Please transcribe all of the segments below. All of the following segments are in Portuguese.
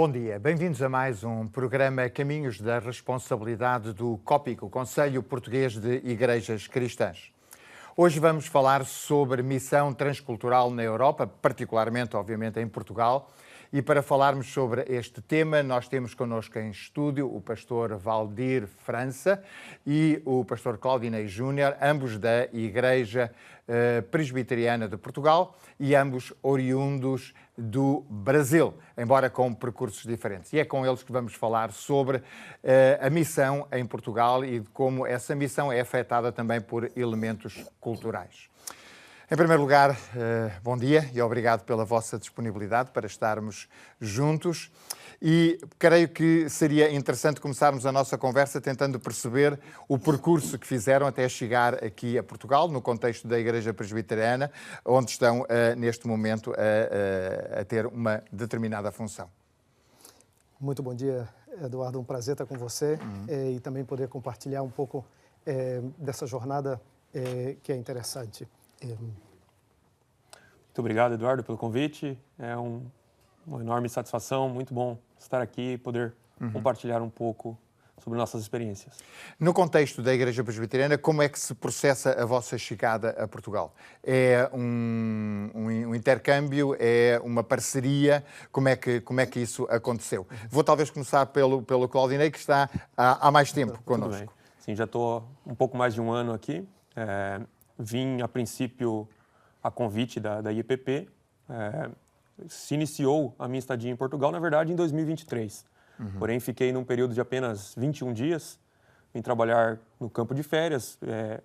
Bom dia, bem-vindos a mais um programa Caminhos da Responsabilidade do COPIC, o Conselho Português de Igrejas Cristãs. Hoje vamos falar sobre missão transcultural na Europa, particularmente, obviamente, em Portugal. E para falarmos sobre este tema, nós temos connosco em estúdio o pastor Valdir França e o pastor Claudinei Júnior, ambos da Igreja Presbiteriana de Portugal e ambos oriundos do Brasil, embora com percursos diferentes. E é com eles que vamos falar sobre a missão em Portugal e de como essa missão é afetada também por elementos culturais. Em primeiro lugar, bom dia e obrigado pela vossa disponibilidade para estarmos juntos. E creio que seria interessante começarmos a nossa conversa tentando perceber o percurso que fizeram até chegar aqui a Portugal, no contexto da Igreja Presbiteriana, onde estão, neste momento, a ter uma determinada função. Muito bom dia, Eduardo. Um prazer estar com você e também poder compartilhar um pouco dessa jornada que é interessante. Muito obrigado, Eduardo, pelo convite. É uma enorme satisfação, muito bom estar aqui e poder compartilhar um pouco sobre nossas experiências. No contexto da Igreja Presbiteriana, como é que se processa a vossa chegada a Portugal? É um intercâmbio? É uma parceria? Como é que isso aconteceu? Vou talvez começar pelo Claudinei, que está há mais tempo connosco. Sim, já estou um pouco mais de um ano aqui. Vim, a princípio, a convite da IEPP. Se iniciou a minha estadia em Portugal, na verdade, em 2023. Porém, fiquei num período de apenas 21 dias. Vim trabalhar no campo de férias.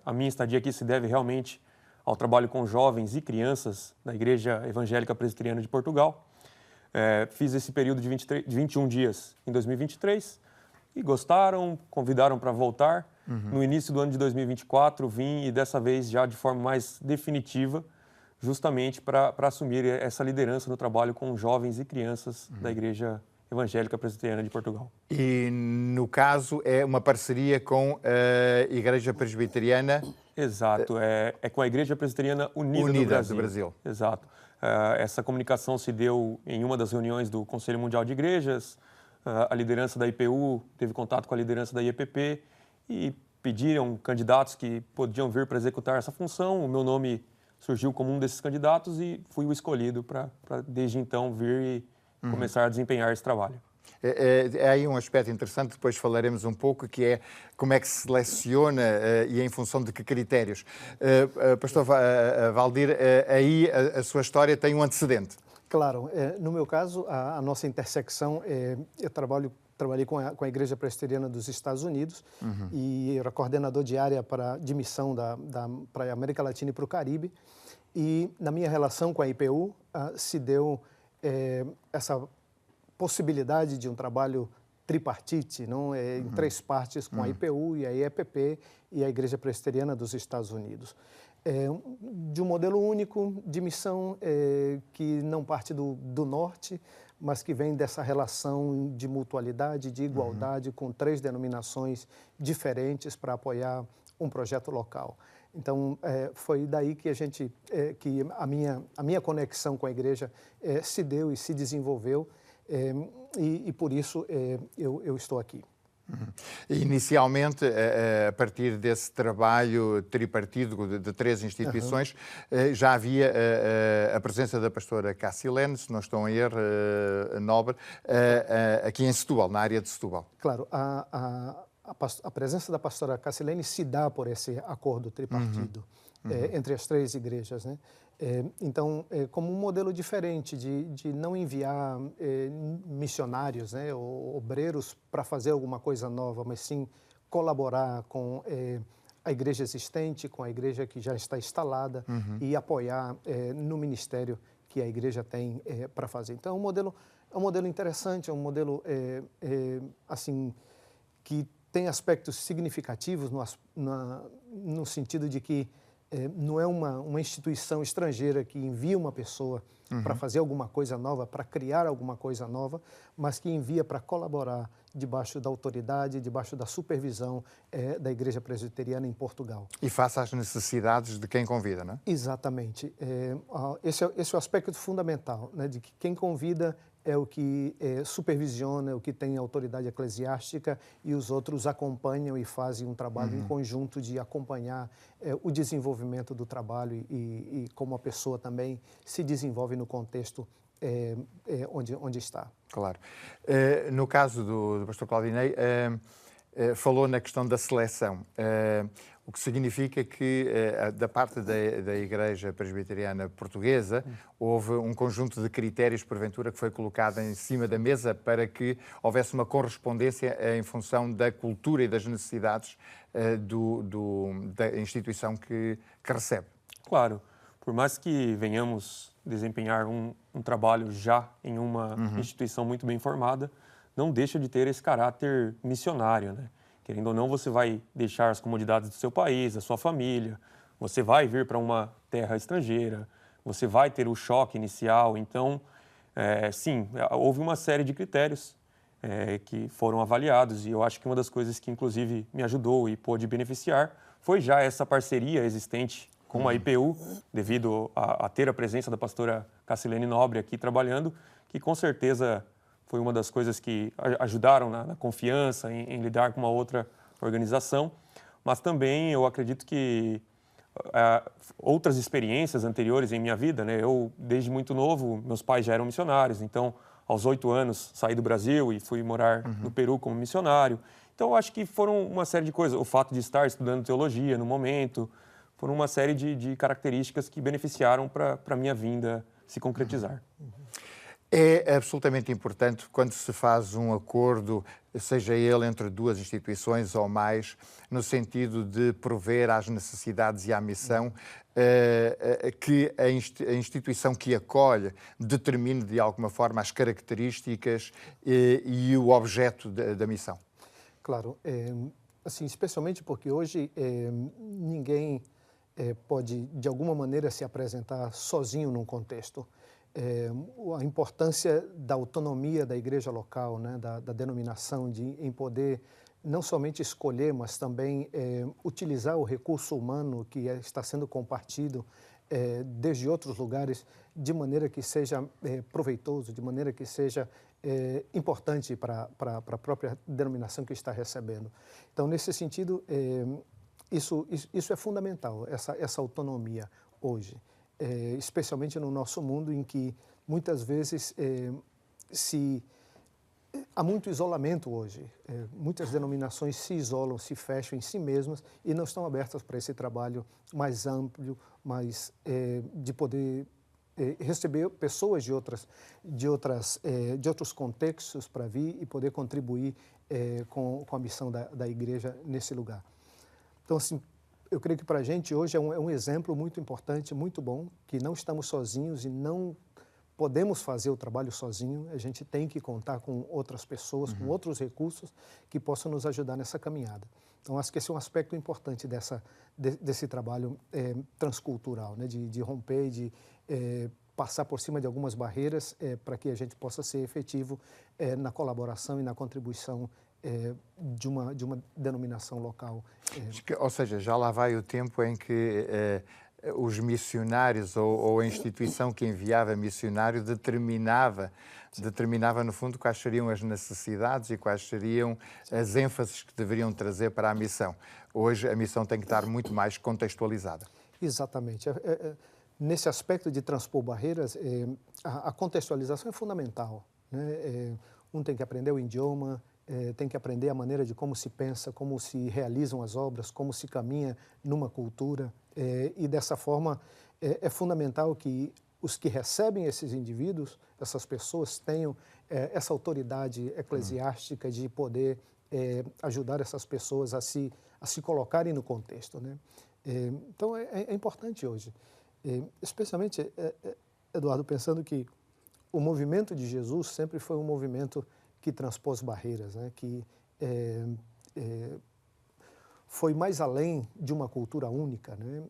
A minha estadia aqui se deve realmente ao trabalho com jovens e crianças da Igreja Evangélica Presbiteriana de Portugal. Fiz esse período de 21 dias em 2023 e gostaram, convidaram para voltar. No início do ano de 2024, vim e dessa vez já de forma mais definitiva, justamente para assumir essa liderança no trabalho com jovens e crianças da Igreja Evangélica Presbiteriana de Portugal. E, no caso, é uma parceria com a Igreja Presbiteriana? Exato, é com a Igreja Presbiteriana Unida do Brasil. Exato. Essa comunicação se deu em uma das reuniões do Conselho Mundial de Igrejas. A liderança da IPU teve contato com a liderança da IEPP e pediram candidatos que podiam vir para executar essa função. O meu nome surgiu como um desses candidatos e fui o escolhido para desde então, vir e começar a desempenhar esse trabalho. É aí um aspecto interessante, depois falaremos um pouco, que é como é que se seleciona e em função de que critérios. Pastor Valdir, aí a sua história tem um antecedente. Claro, no meu caso, a nossa intersecção, eu trabalhei com a Igreja Presbiteriana dos Estados Unidos e era coordenador de área de missão para a América Latina e para o Caribe. E na minha relação com a IPU se deu essa possibilidade de um trabalho tripartite, não? Em três partes, com a IPU e a IEPP e a Igreja Presbiteriana dos Estados Unidos. De um modelo único de missão que não parte do norte, mas que vem dessa relação de mutualidade, de igualdade, com três denominações diferentes para apoiar um projeto local. Então, foi daí que que a minha conexão com a igreja se deu e se desenvolveu, e por isso eu estou aqui. Inicialmente, a partir desse trabalho tripartido de três instituições, já havia a presença da pastora Cassilene, se não estou em erro, Nobre, aqui em Setúbal, na área de Setúbal. Claro, a presença da pastora Cassilene se dá por esse acordo tripartido entre as três igrejas, né? Então, como um modelo diferente de não enviar missionários, né, ou obreiros para fazer alguma coisa nova, mas sim colaborar com a igreja existente, com a igreja que já está instalada e apoiar no ministério que a igreja tem para fazer. Então, é um modelo interessante, é um modelo assim que tem aspectos significativos no sentido de que não é uma instituição estrangeira que envia uma pessoa para fazer alguma coisa nova, para criar alguma coisa nova, mas que envia para colaborar debaixo da autoridade, debaixo da supervisão da Igreja Presbiteriana em Portugal. E face às necessidades de quem convida, não é? Exatamente. Esse é o aspecto fundamental, né, de que quem convida é o que supervisiona, é o que tem autoridade eclesiástica, e os outros acompanham e fazem um trabalho em conjunto de acompanhar o desenvolvimento do trabalho e como a pessoa também se desenvolve no contexto onde está. Claro. No caso do pastor Claudinei, falou na questão da seleção, o que significa que, da parte da Igreja Presbiteriana Portuguesa, houve um conjunto de critérios, porventura, que foi colocado em cima da mesa para que houvesse uma correspondência em função da cultura e das necessidades da instituição que recebe. Claro, por mais que venhamos desempenhar um trabalho já em uma instituição muito bem formada, não deixa de ter esse caráter missionário, né? Querendo ou não, você vai deixar as comodidades do seu país, da sua família, você vai vir para uma terra estrangeira, você vai ter o choque inicial. Então, sim, houve uma série de critérios que foram avaliados, e eu acho que uma das coisas que, inclusive, me ajudou e pôde beneficiar foi já essa parceria existente com a IPU, devido a ter a presença da pastora Cacilene Nobre aqui trabalhando, que com certeza foi uma das coisas que ajudaram na confiança, em lidar com uma outra organização. Mas também eu acredito que outras experiências anteriores em minha vida, né? Eu, desde muito novo, meus pais já eram missionários, então, aos 8 anos, saí do Brasil e fui morar no Peru como missionário. Então, eu acho que foram uma série de coisas. O fato de estar estudando teologia no momento, foram uma série de características que beneficiaram para a minha vinda se concretizar. É absolutamente importante quando se faz um acordo, seja ele entre duas instituições ou mais, no sentido de prover às necessidades e à missão, que a instituição que acolhe determine de alguma forma as características e o objeto da missão. Claro, assim, especialmente porque hoje ninguém pode, de alguma maneira, se apresentar sozinho num contexto. A importância da autonomia da igreja local, né, da denominação, em poder não somente escolher, mas também utilizar o recurso humano que está sendo compartido desde outros lugares, de maneira que seja proveitoso, de maneira que seja importante para a própria denominação que está recebendo. Então, nesse sentido, isso é fundamental, essa autonomia hoje. Especialmente no nosso mundo, em que muitas vezes há muito isolamento hoje. Muitas denominações se isolam, se fecham em si mesmas e não estão abertas para esse trabalho mais amplo, de poder receber pessoas de outros contextos para vir e poder contribuir com a missão da igreja nesse lugar. Então, assim, eu creio que para a gente hoje é um exemplo muito importante, muito bom, que não estamos sozinhos e não podemos fazer o trabalho sozinho. A gente tem que contar com outras pessoas, com outros recursos que possam nos ajudar nessa caminhada. Então, acho que esse é um aspecto importante desse trabalho transcultural, né? De romper, de passar por cima de algumas barreiras para que a gente possa ser efetivo na colaboração e na contribuição de uma denominação local. Ou seja, já lá vai o tempo em que os missionários ou a instituição que enviava missionário determinava, no fundo, quais seriam as necessidades e quais seriam as ênfases que deveriam trazer para a missão. Hoje, a missão tem que estar muito mais contextualizada. Exatamente. Nesse aspecto de transpor barreiras, a contextualização é fundamental, né? Um tem que aprender o idioma, tem que aprender a maneira de como se pensa, como se realizam as obras, como se caminha numa cultura. E dessa forma é fundamental que os que recebem esses indivíduos, essas pessoas, tenham essa autoridade eclesiástica de poder ajudar essas pessoas a se colocarem no contexto, né? Então é importante hoje, especialmente, Eduardo, pensando que o movimento de Jesus sempre foi um movimento que transpôs barreiras, né? Que foi mais além de uma cultura única, né?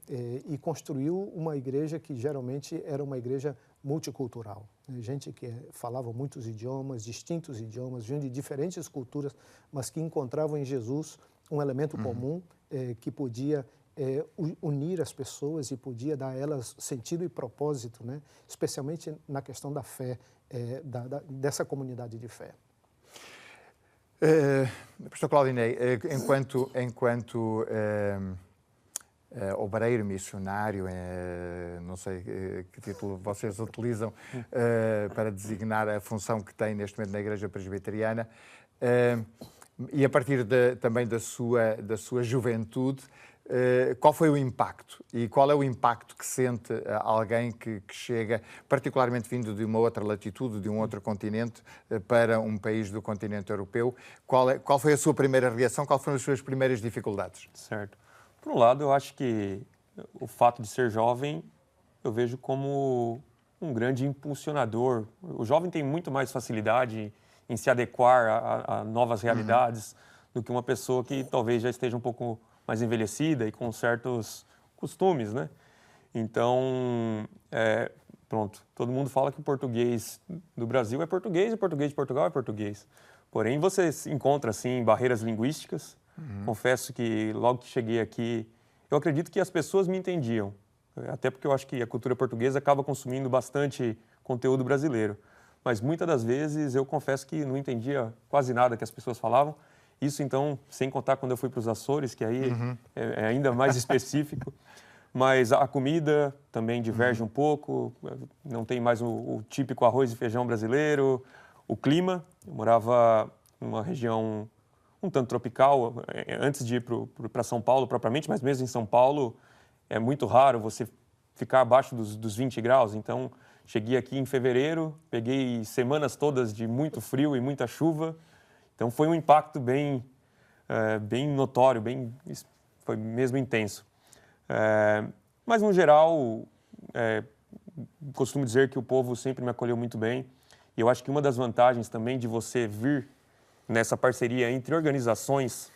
E construiu uma igreja que geralmente era uma igreja multicultural, né? Gente que falava muitos idiomas, distintos idiomas, gente de diferentes culturas, mas que encontravam em Jesus um elemento comum que podia unir as pessoas e podia dar a elas sentido e propósito, né? Especialmente na questão da fé, dessa comunidade de fé. Pastor Claudinei, enquanto obreiro, missionário, não sei que título vocês utilizam para designar a função que tem neste momento na Igreja Presbiteriana, e a partir também da sua juventude, qual foi o impacto e qual é o impacto que sente alguém que chega, particularmente vindo de uma outra latitude, de um outro continente, para um país do continente europeu? Qual foi a sua primeira reação? Quais foram as suas primeiras dificuldades? Certo. Por um lado, eu acho que o fato de ser jovem, eu vejo como um grande impulsionador. O jovem tem muito mais facilidade em se adequar a novas realidades do que uma pessoa que talvez já esteja um pouco mais envelhecida e com certos costumes, né? Então, pronto, todo mundo fala que o português do Brasil é português e o português de Portugal é português. Porém, você encontra, assim, barreiras linguísticas. Confesso que logo que cheguei aqui, eu acredito que as pessoas me entendiam, até porque eu acho que a cultura portuguesa acaba consumindo bastante conteúdo brasileiro. Mas muitas das vezes eu confesso que não entendia quase nada que as pessoas falavam. Isso, então, sem contar quando eu fui para os Açores, que aí é ainda mais específico. Mas a comida também diverge um pouco, não tem mais o típico arroz e feijão brasileiro. O clima, eu morava numa região um tanto tropical, antes de ir para São Paulo propriamente, mas mesmo em São Paulo é muito raro você ficar abaixo dos 20 graus. Então, cheguei aqui em fevereiro, peguei semanas todas de muito frio e muita chuva. Então, foi um impacto bem notório, foi mesmo intenso. Mas, no geral, costumo dizer que o povo sempre me acolheu muito bem. E eu acho que uma das vantagens também de você vir nessa parceria entre organizações,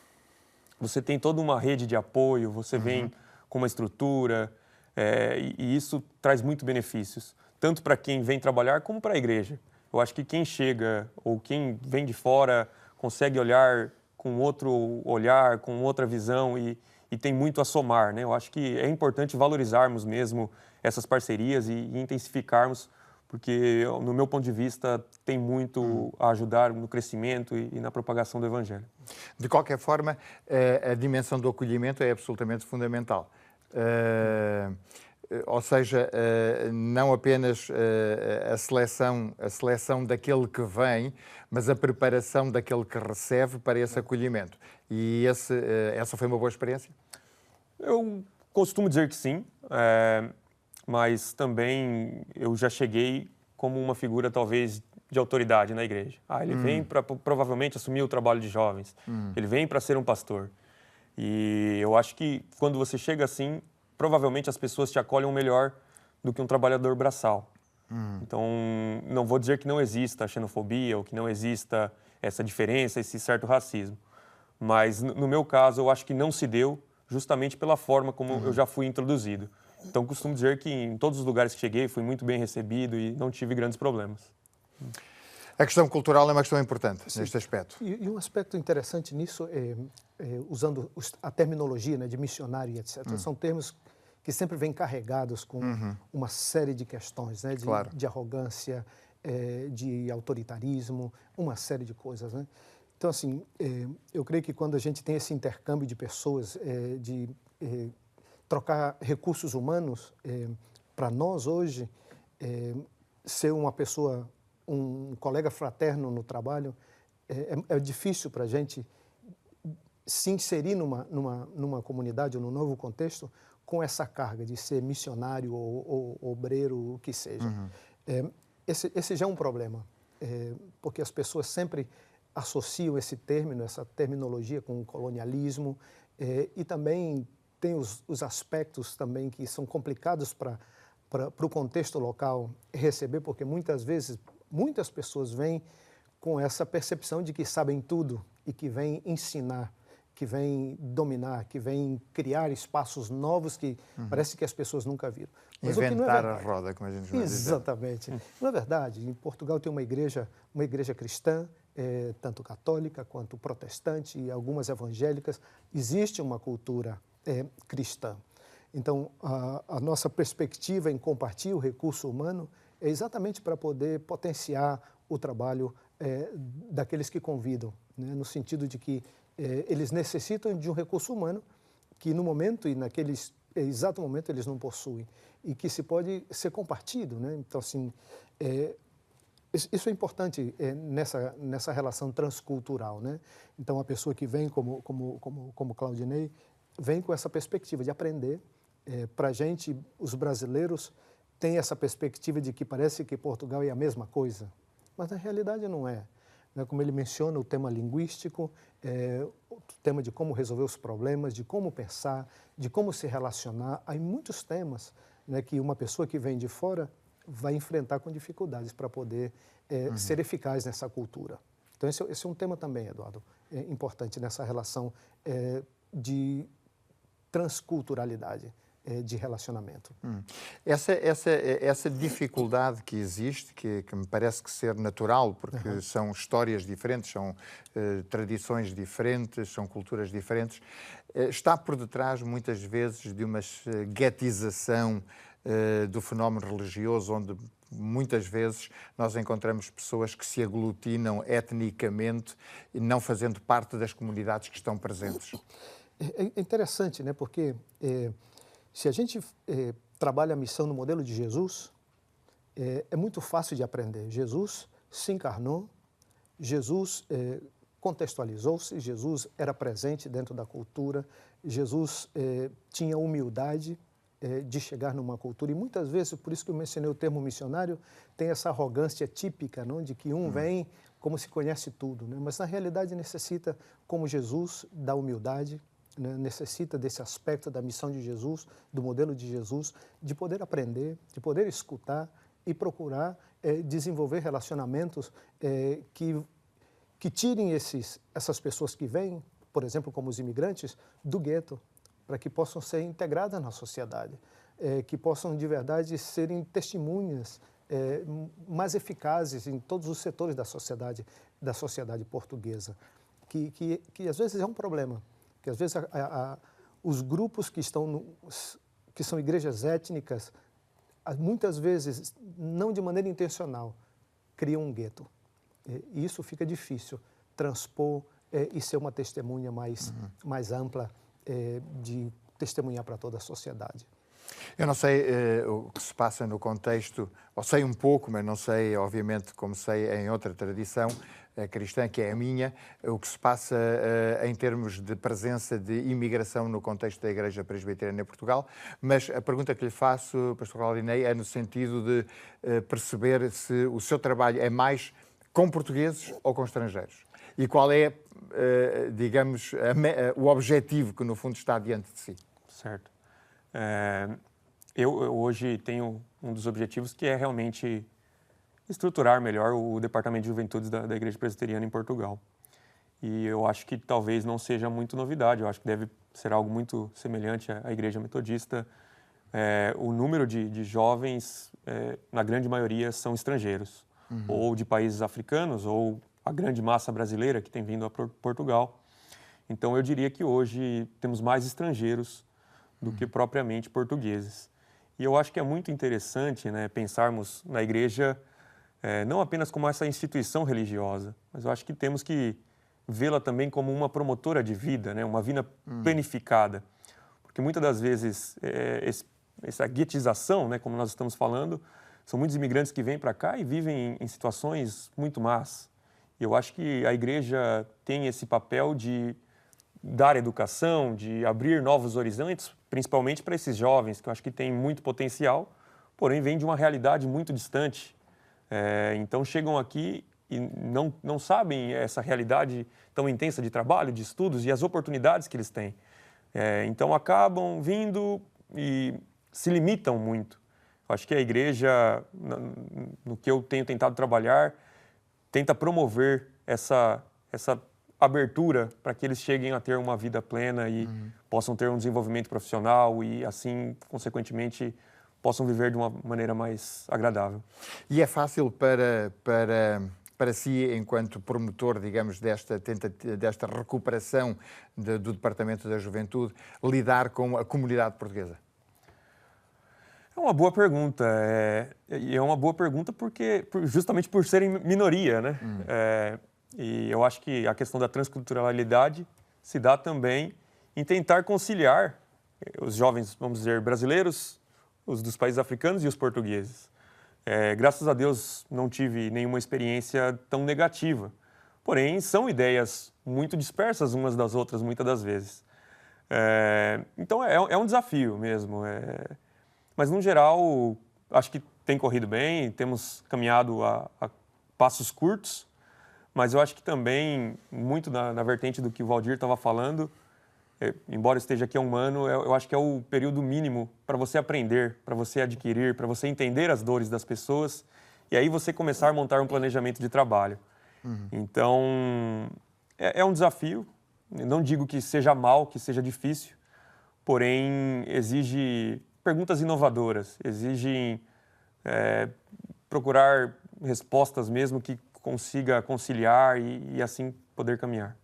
você tem toda uma rede de apoio, você vem com uma estrutura, e isso traz muito benefícios, tanto para quem vem trabalhar como para a igreja. Eu acho que quem chega ou quem vem de fora consegue olhar com outro olhar, com outra visão e tem muito a somar, né? Eu acho que é importante valorizarmos mesmo essas parcerias e intensificarmos, porque, no meu ponto de vista, tem muito a ajudar no crescimento e na propagação do Evangelho. De qualquer forma, a dimensão do acolhimento é absolutamente fundamental. Ou seja, não apenas a seleção daquele que vem, mas a preparação daquele que recebe para esse acolhimento. E essa foi uma boa experiência? Eu costumo dizer que sim, mas também eu já cheguei como uma figura talvez de autoridade na igreja. Ele vem para provavelmente assumir o trabalho de jovens, ele vem para ser um pastor. E eu acho que quando você chega assim, provavelmente as pessoas te acolhem melhor do que um trabalhador braçal. Então, não vou dizer que não exista a xenofobia ou que não exista essa diferença, esse certo racismo. Mas, no meu caso, eu acho que não se deu justamente pela forma como eu já fui introduzido. Então, costumo dizer que em todos os lugares que cheguei, fui muito bem recebido e não tive grandes problemas. A questão cultural é uma questão importante neste aspecto. E um aspecto interessante nisso, usando a terminologia, né, de missionário e etc., são termos que sempre vêm carregados com uma série de questões, né, de arrogância, de autoritarismo, uma série de coisas, né? Então, assim, eu creio que quando a gente tem esse intercâmbio de pessoas, de trocar recursos humanos, para nós hoje, ser uma pessoa, um colega fraterno no trabalho, é difícil para a gente se inserir numa comunidade ou num novo contexto com essa carga de ser missionário ou obreiro, o que seja. Esse já é um problema, porque as pessoas sempre associam esse término, essa terminologia com o colonialismo, e também tem os aspectos também que são complicados para o contexto local receber, porque muitas vezes muitas pessoas vêm com essa percepção de que sabem tudo e que vêm ensinar, que vêm dominar, que vêm criar espaços novos que parece que as pessoas nunca viram. Mas inventar a roda, como a gente diz. Exatamente. Não é verdade. Em Portugal tem uma igreja cristã, tanto católica quanto protestante e algumas evangélicas. Existe uma cultura cristã. Então, a nossa perspectiva em compartilhar o recurso humano é exatamente para poder potenciar o trabalho daqueles que convidam, né? No sentido de que eles necessitam de um recurso humano que no momento e naquele exato momento eles não possuem e que se pode ser compartido, né? Então, assim, isso é importante nessa relação transcultural, né? Então, a pessoa que vem como Claudinei vem com essa perspectiva de aprender. Para a gente, os brasileiros, tem essa perspectiva de que parece que Portugal é a mesma coisa, mas na realidade não é. Como ele menciona, o tema linguístico, o tema de como resolver os problemas, de como pensar, de como se relacionar. Há muitos temas, né, que uma pessoa que vem de fora vai enfrentar com dificuldades para poder ser eficaz nessa cultura. Então, esse é um tema também, Eduardo, importante nessa relação de transculturalidade. De relacionamento. Essa dificuldade que existe, que me parece que ser natural, porque são histórias diferentes, são tradições diferentes, são culturas diferentes, está por detrás muitas vezes de uma guetização do fenómeno religioso, onde muitas vezes nós encontramos pessoas que se aglutinam etnicamente e não fazendo parte das comunidades que estão presentes. É interessante, né? Porque se a gente trabalha a missão no modelo de Jesus, é muito fácil de aprender. Jesus se encarnou, Jesus contextualizou-se, Jesus era presente dentro da cultura, Jesus tinha humildade de chegar numa cultura. E muitas vezes, por isso que eu mencionei o termo missionário, tem essa arrogância típica, não? De que vem como se conhece tudo, né? Mas na realidade necessita, como Jesus, da humildade, né? Necessita desse aspecto da missão de Jesus, do modelo de Jesus, de poder aprender, de poder escutar e procurar desenvolver relacionamentos que tirem essas pessoas que vêm, por exemplo, como os imigrantes, do gueto, para que possam ser integradas na sociedade, que possam de verdade serem testemunhas mais eficazes em todos os setores da sociedade portuguesa, que às vezes é um problema. Que às vezes os grupos que são igrejas étnicas, muitas vezes, não de maneira intencional, criam um gueto. E isso fica difícil, transpor e ser uma testemunha mais ampla, de testemunhar para toda a sociedade. Eu não sei o que se passa no contexto, ou sei um pouco, mas não sei, obviamente, como sei em outra tradição cristã, que é a minha, o que se passa em termos de presença de imigração no contexto da Igreja Presbiteriana em Portugal, mas a pergunta que lhe faço, Pastor Claudinei, é no sentido de perceber se o seu trabalho é mais com portugueses ou com estrangeiros. E qual é, digamos, o objetivo que no fundo está diante de si? Certo. Eu hoje tenho um dos objetivos que é realmente estruturar melhor o Departamento de Juventudes da Igreja Presbiteriana em Portugal. E eu acho que talvez não seja muito novidade, eu acho que deve ser algo muito semelhante à Igreja Metodista. O número de jovens, na grande maioria, são estrangeiros, ou de países africanos, ou a grande massa brasileira que tem vindo a Portugal. Então eu diria que hoje temos mais estrangeiros do que propriamente portugueses. E eu acho que é muito interessante, né, pensarmos na igreja não apenas como essa instituição religiosa, mas eu acho que temos que vê-la também como uma promotora de vida, né, uma vida planificada. Porque muitas das vezes essa guetização, né, como nós estamos falando, são muitos imigrantes que vêm para cá e vivem em situações muito más. E eu acho que a igreja tem esse papel de dar educação, de abrir novos horizontes, principalmente para esses jovens, que eu acho que têm muito potencial, porém vêm de uma realidade muito distante. Então chegam aqui e não sabem essa realidade tão intensa de trabalho, de estudos e as oportunidades que eles têm. Então acabam vindo e se limitam muito. Eu acho que a igreja, no que eu tenho tentado trabalhar, tenta promover essa abertura para que eles cheguem a ter uma vida plena e possam ter um desenvolvimento profissional e, assim, consequentemente, possam viver de uma maneira mais agradável. E é fácil para para si, enquanto promotor, digamos, desta recuperação do Departamento da Juventude, lidar com a comunidade portuguesa? É uma boa pergunta. E é uma boa pergunta justamente por serem minoria, né? E eu acho que a questão da transculturalidade se dá também em tentar conciliar os jovens, vamos dizer, brasileiros, os dos países africanos e os portugueses. Graças a Deus não tive nenhuma experiência tão negativa. Porém, são ideias muito dispersas umas das outras, muitas das vezes. Então, é um desafio mesmo. Mas, no geral, acho que tem corrido bem, temos caminhado a passos curtos, mas eu acho que também, muito na vertente do que o Valdir estava falando, embora eu esteja aqui há um ano, eu acho que é o período mínimo para você aprender, para você adquirir, para você entender as dores das pessoas e aí você começar a montar um planejamento de trabalho. Então, é um desafio. Não digo que seja mal, que seja difícil, porém exige perguntas inovadoras, exige procurar respostas mesmo que consiga conciliar e assim poder caminhar.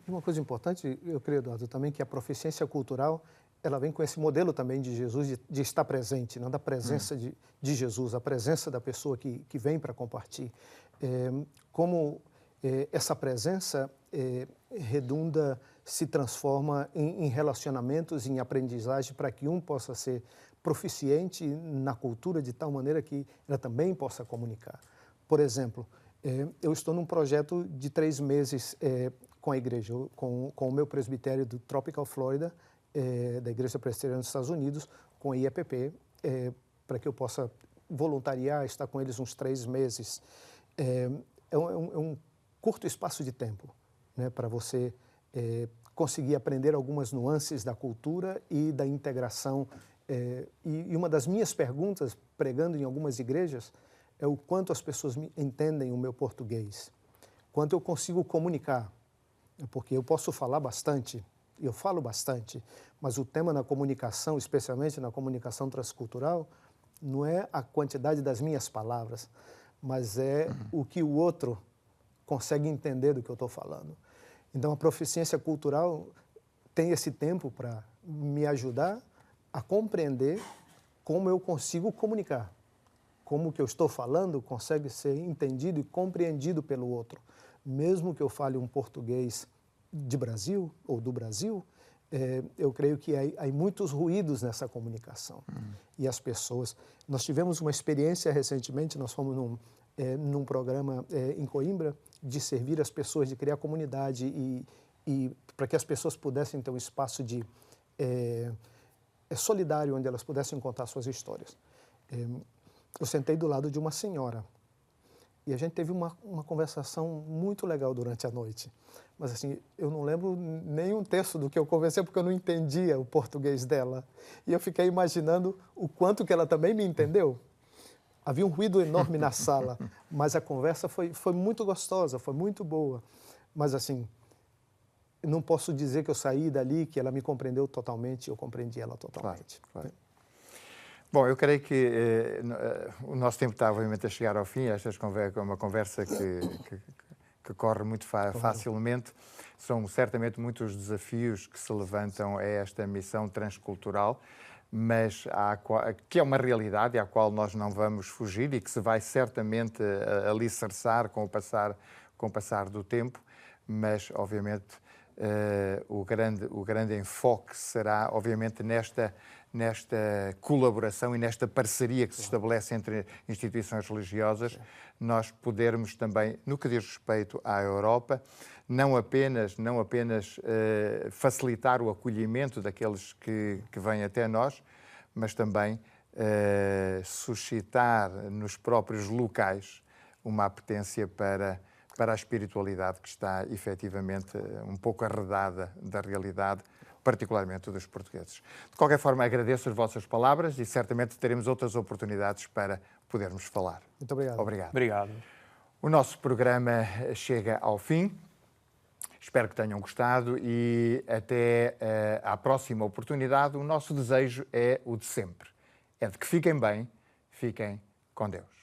Uma coisa importante, eu creio, Eduardo, também que a proficiência cultural, ela vem com esse modelo também de Jesus, de estar presente, da presença de Jesus, a presença da pessoa que vem para compartilhar. Como essa presença redunda, se transforma em relacionamentos, em aprendizagem, para que um possa ser proficiente na cultura de tal maneira que ela também possa comunicar. Por exemplo, eu estou num projeto de 3 meses com a igreja, com o meu presbitério do Tropical Florida, da Igreja Presbiteriana dos Estados Unidos, com a IEPP, para que eu possa voluntariar, estar com eles uns 3 meses. É um curto espaço de tempo, né, para você conseguir aprender algumas nuances da cultura e da integração. E uma das minhas perguntas, pregando em algumas igrejas, é o quanto as pessoas entendem o meu português, quanto eu consigo comunicar, porque eu posso falar bastante, eu falo bastante, mas o tema na comunicação, especialmente na comunicação transcultural, não é a quantidade das minhas palavras, mas é o que o outro consegue entender do que eu estou falando. Então, a proficiência cultural tem esse tempo para me ajudar a compreender como eu consigo comunicar, como o que eu estou falando consegue ser entendido e compreendido pelo outro. Mesmo que eu fale um português de Brasil ou do Brasil, eu creio que há muitos ruídos nessa comunicação. E as pessoas... Nós tivemos uma experiência recentemente, nós fomos num programa em Coimbra, de servir as pessoas, de criar comunidade e para que as pessoas pudessem ter um espaço solidário, onde elas pudessem contar suas histórias. Eu sentei do lado de uma senhora e a gente teve uma conversação muito legal durante a noite. Mas assim, eu não lembro nem um terço do que eu conversei porque eu não entendia o português dela. E eu fiquei imaginando o quanto que ela também me entendeu. Havia um ruído enorme na sala, mas a conversa foi muito gostosa, foi muito boa. Mas assim, não posso dizer que eu saí dali, que ela me compreendeu totalmente, eu compreendi ela totalmente. Claro. Bom, eu creio que o nosso tempo está, obviamente, a chegar ao fim. Esta é uma conversa que corre muito facilmente. São certamente muitos desafios que se levantam a esta missão transcultural, mas que é uma realidade à qual nós não vamos fugir e que se vai certamente alicerçar com o passar do tempo, mas, obviamente, o grande enfoque será, obviamente, nesta colaboração e nesta parceria que se estabelece entre instituições religiosas, nós podermos também, no que diz respeito à Europa, não apenas facilitar o acolhimento daqueles que vêm até nós, mas também suscitar nos próprios locais uma apetência para a espiritualidade que está efetivamente um pouco arredada da realidade, particularmente dos portugueses. De qualquer forma, agradeço as vossas palavras e certamente teremos outras oportunidades para podermos falar. Muito obrigado. Obrigado. O nosso programa chega ao fim. Espero que tenham gostado e até à próxima oportunidade. O nosso desejo é o de sempre. É de que fiquem bem, fiquem com Deus.